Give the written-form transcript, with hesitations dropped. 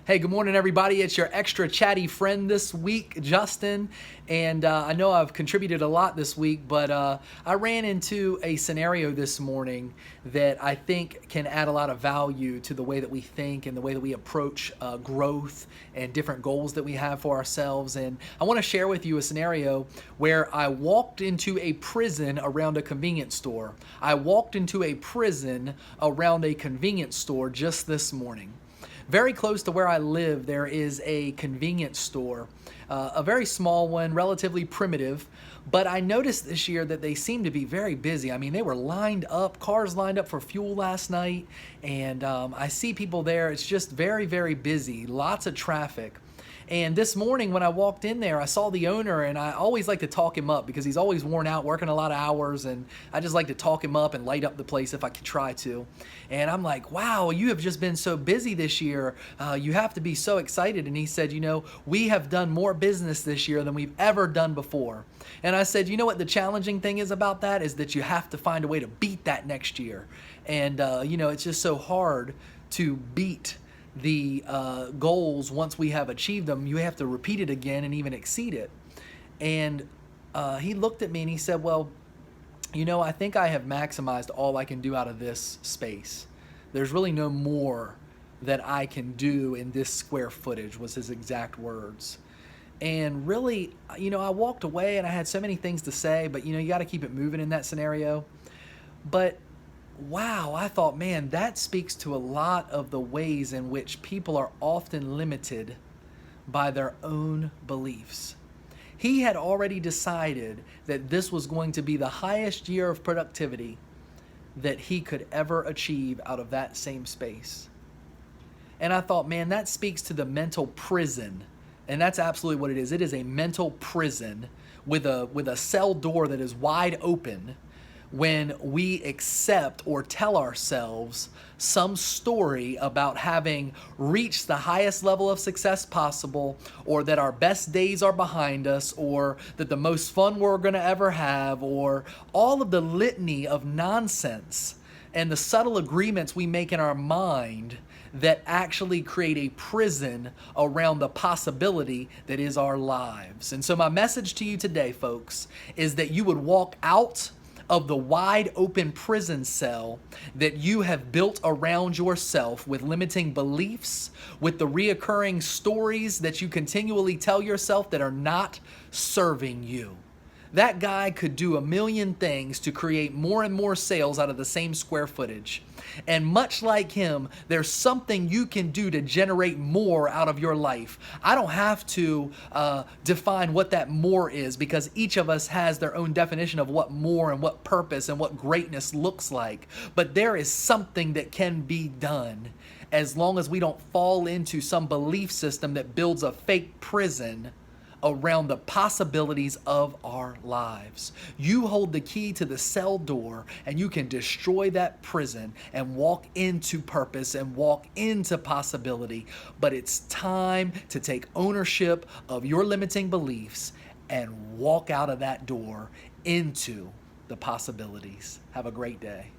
Hey, good morning, everybody. It's your extra chatty friend this week, Justin. And I know I've contributed a lot this week, but I ran into a scenario this morning that I think can add a lot of value to the way that we think and the way that we approach growth and different goals that we have for ourselves. And I want to share with you a scenario where I walked into a prison around a convenience store. I walked into a prison around a convenience store just this morning. Very close to where I live, there is a convenience store, a very small one, relatively primitive, but I noticed this year that they seem to be very busy. I mean, they were lined up, cars lined up for fuel last night, and I see people there. It's just very, very busy, lots of traffic. And this morning when I walked in there, I saw the owner, and I always like to talk him up because he's always worn out, working a lot of hours, and I just like to talk him up and light up the place if I could try to. And I'm like, wow, you have just been so busy this year. You have to be so excited. And he said, we have done more business this year than we've ever done before. And I said, you know what the challenging thing is about that is that you have to find a way to beat that next year. And, it's just so hard to beat the goals once we have achieved them. You have to repeat it again and even exceed it. And he looked at me and he said, well, I think I have maximized all I can do out of this space. There's really no more that I can do in this square footage, was his exact words. And really, I walked away and I had so many things to say, but you got to keep it moving in that scenario. But wow, I thought, man, that speaks to a lot of the ways in which people are often limited by their own beliefs. He had already decided that this was going to be the highest year of productivity that he could ever achieve out of that same space. And I thought, man, that speaks to the mental prison. And that's absolutely what it is. It is a mental prison with a cell door that is wide open when we accept or tell ourselves some story about having reached the highest level of success possible, or that our best days are behind us, or that the most fun we're going to ever have, or all of the litany of nonsense and the subtle agreements we make in our mind that actually create a prison around the possibility that is our lives. And so my message to you today, folks, is that you would walk out of the wide open prison cell that you have built around yourself with limiting beliefs, with the reoccurring stories that you continually tell yourself that are not serving you. That guy could do a million things to create more and more sales out of the same square footage. And much like him, there's something you can do to generate more out of your life. I don't have to define what that more is, because each of us has their own definition of what more and what purpose and what greatness looks like. But there is something that can be done as long as we don't fall into some belief system that builds a fake prison around the possibilities of our lives. You hold the key to the cell door, and you can destroy that prison and walk into purpose and walk into possibility. But it's time to take ownership of your limiting beliefs and walk out of that door into the possibilities. Have a great day.